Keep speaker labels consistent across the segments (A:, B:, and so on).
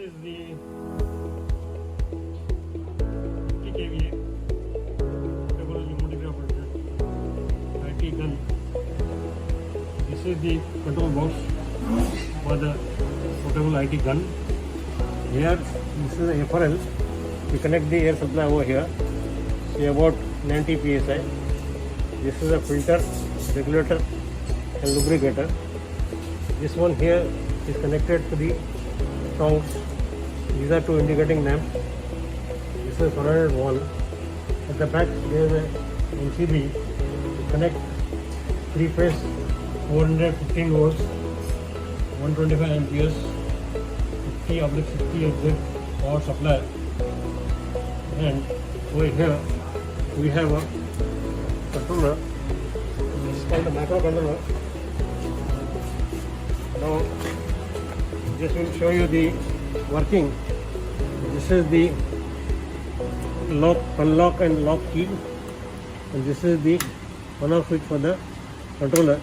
A: is the 50 kVA portable lomograph IT gun. This is the control box for the portable IT gun. Here, this is the FRL. We connect the air supply over here. See about 90 psi. This is a filter, regulator, and lubricator. This one here is connected to the tongs. These are two indicating lamps. This is 100 wall. At the back there is a MCB to connect 3-phase 415 volts, 125 amperes, 50/60 exit power supply. And over here we have a controller. This is called a microcontroller. Now this will show you the working. This is the lock, unlock and lock key, and this is the on-off switch for the controller.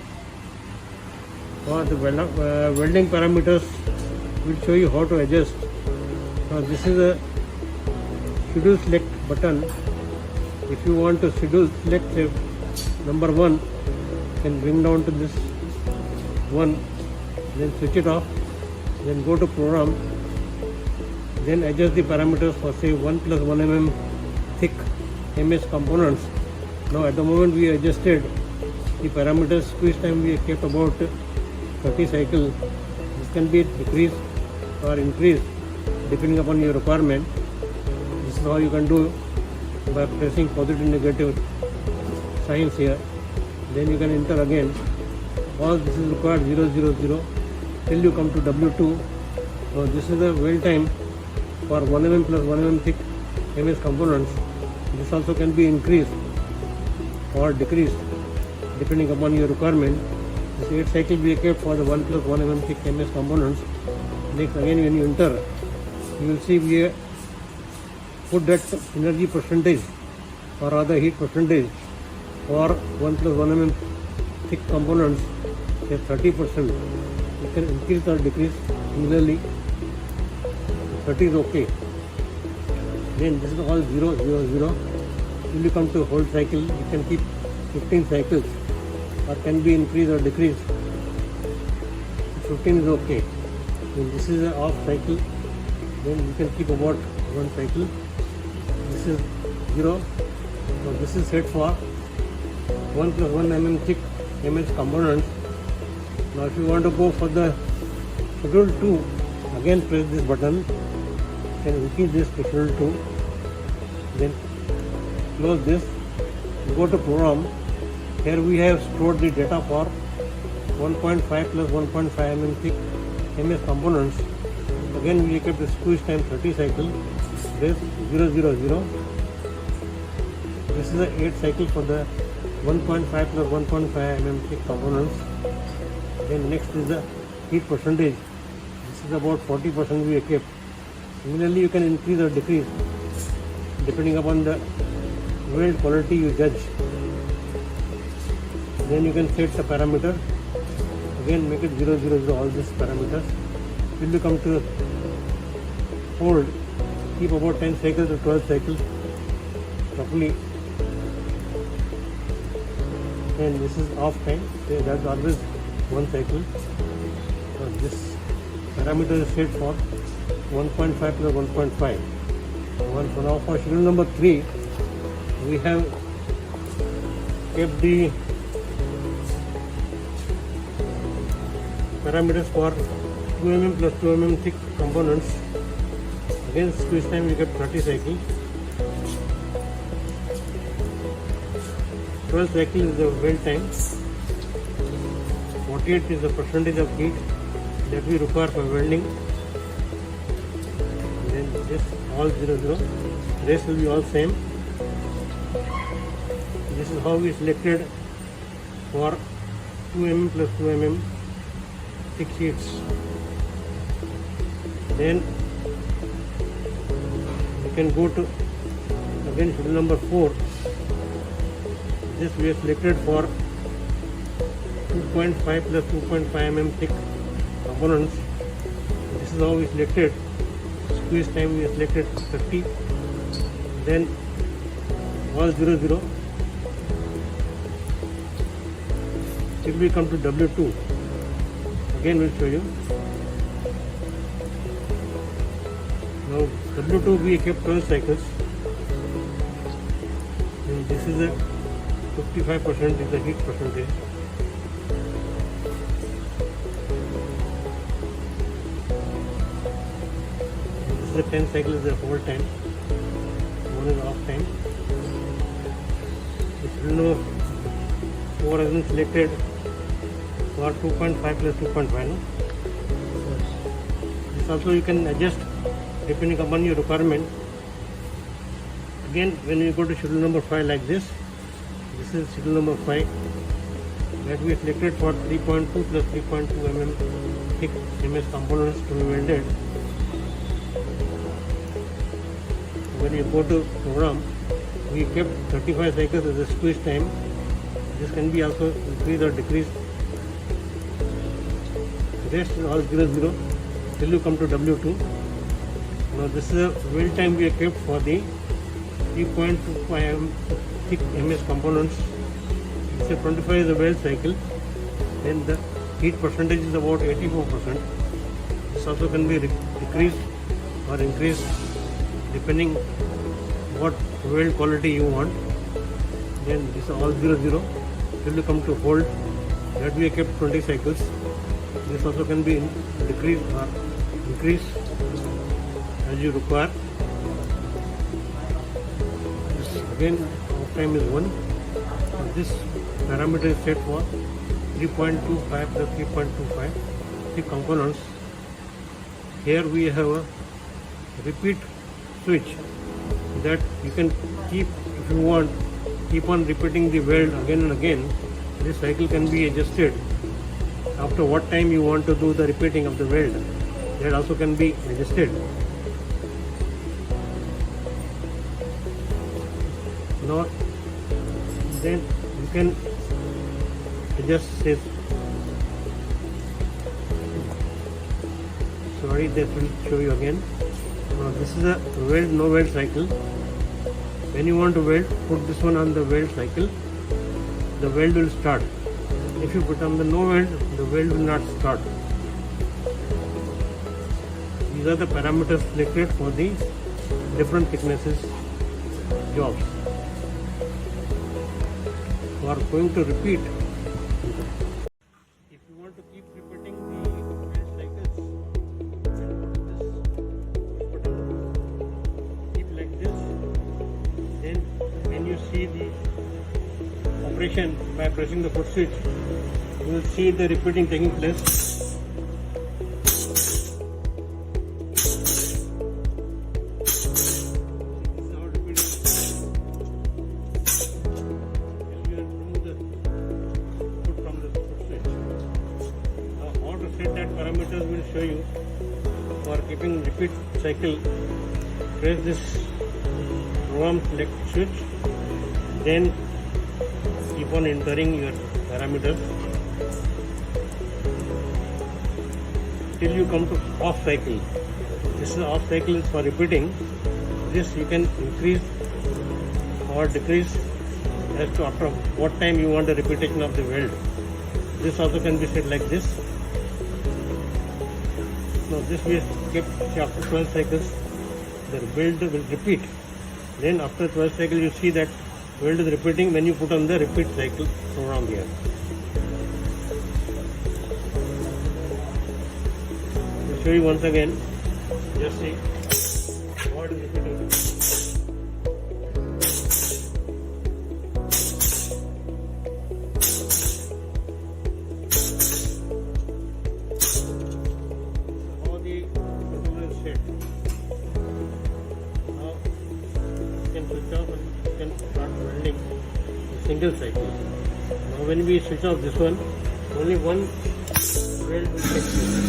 A: For the welding parameters, will show you how to adjust. Now this is a schedule select button. If you want to schedule select number 1, you can bring down to this one, then switch it off, then go to program, then adjust the parameters for say 1 + 1 mm thick MS components. Now at the moment we adjusted the parameters, squeeze time we kept about 30 cycles. This can be decreased or increased depending upon your requirement. This is how you can do by pressing positive negative signs here. Then you can enter again. All this is required 000 till you come to W2. Now this is the weld time for 1 mm + 1 mm thick MS components. This also can be increased or decreased depending upon your requirement. This 8 cycle we kept for the 1 + 1 mm thick MS components. Next again when you enter, you will see we put that energy percentage or rather heat percentage for 1 + 1 mm thick components at 30%. You can increase or decrease similarly. 30 is okay. Then this is all 0, 0, 0. Till you come to whole cycle, you can keep 15 cycles or can be increased or decreased. 15 is okay. Then this is an off cycle. Then you can keep about 1 cycle. This is 0. Now this is set for 1 + 1 mm thick MS components. Now if you want to go for the schedule 2, again press this button. You can increase this to schedule 2. Then close this. Go to program. Here we have stored the data for 1.5 + 1.5 mm thick MS components. Again we kept the squeeze time 30 cycle. This 0, 0, 0. This is the 8 cycle for the 1.5 + 1.5 mm thick components. Then next is the heat percentage. This is about 40% we kept. Similarly you can increase or decrease depending upon the weld quality you judge. Then you can set the parameter. Again make it 0, 0, 0 all these parameters. Till you come to hold, keep about 10 cycles to 12 cycles properly. And this is off time, so that's always 1 cycle. So this parameter is set for 1.5 + 1.5. So now for schedule number 3, we have kept the parameters for 2 mm + 2 mm thick components. Again squeeze time we kept 30 cycles. 12 cycle is the weld time. 48 is the percentage of heat that we require for welding. Then this all 0, 0. Rest will be all same. This is how we selected for 2 mm + 2 mm thick sheets. Then you can go to again schedule number 4. This we have selected for 2.5 + 2.5 mm thick components. This is how we selected squeeze time we selected 30, then all 0 till we come to W2. Again we'll show you. Now W2 we kept 12 cycles, and this is a 55% is the heat percentage. This is the 10 cycle is the hold time, one is off time. If you know 4 has been selected for 2.5 plus 2.5. No? This also you can adjust depending upon your requirement. Again, when you go to schedule number 5 like this is schedule number 5 that we selected for 3.2 plus 3.2 mm thick MS components to be welded. When you go to program, we kept 35 cycles as a squeeze time. This can be also increased or decreased. Rest is all 0 till you come to W2. Now this is a weld time we have kept for the 3.25 mm thick MS components. It's a 25 is the weld cycle. Then the heat percentage is about 84%. This also can be decreased or increased depending what weld quality you want. Then this is all 0 till you come to hold. That we have kept 20 cycles. This also can be decreased or increased as you require. This again off time is 1. This parameter is set for 3.25 plus 3.25 thick components. Here we have a repeat switch that you can keep, if you want, keep on repeating the weld again and again. This cycle can be adjusted after what time you want to do the repeating of the weld. That also can be adjusted. Now then you can adjust this. Sorry, that will show you again. Now this is a weld no weld cycle. When you want to weld, put this one on the weld cycle, the weld will start. If you put on the no weld, the weld will not start. These are the parameters selected for the different thicknesses jobs. For going to repeat, if you want to keep repeating the weld cycles, keep like this. Then when you see the operation by pressing the foot switch, you will see the repeating taking place. This is how repeating. You will remove the foot from the foot switch. Now how to set that parameters will show you. For keeping repeat cycle, press this program select switch, then keep on entering your parameters till you come to off cycle. This is off cycle is for repeating. This you can increase or decrease as to after what time you want a repetition of the weld. This also can be set like this. Now this we kept after 12 cycles, the weld will repeat. Then after 12 cycles you see that weld is repeating when you put on the repeat cycle program here. I'll show you once again. Just see what is repeating. How the controller is set. Now you can switch off and you can start welding single cycle. Now when we switch off this one, only one weld will take place.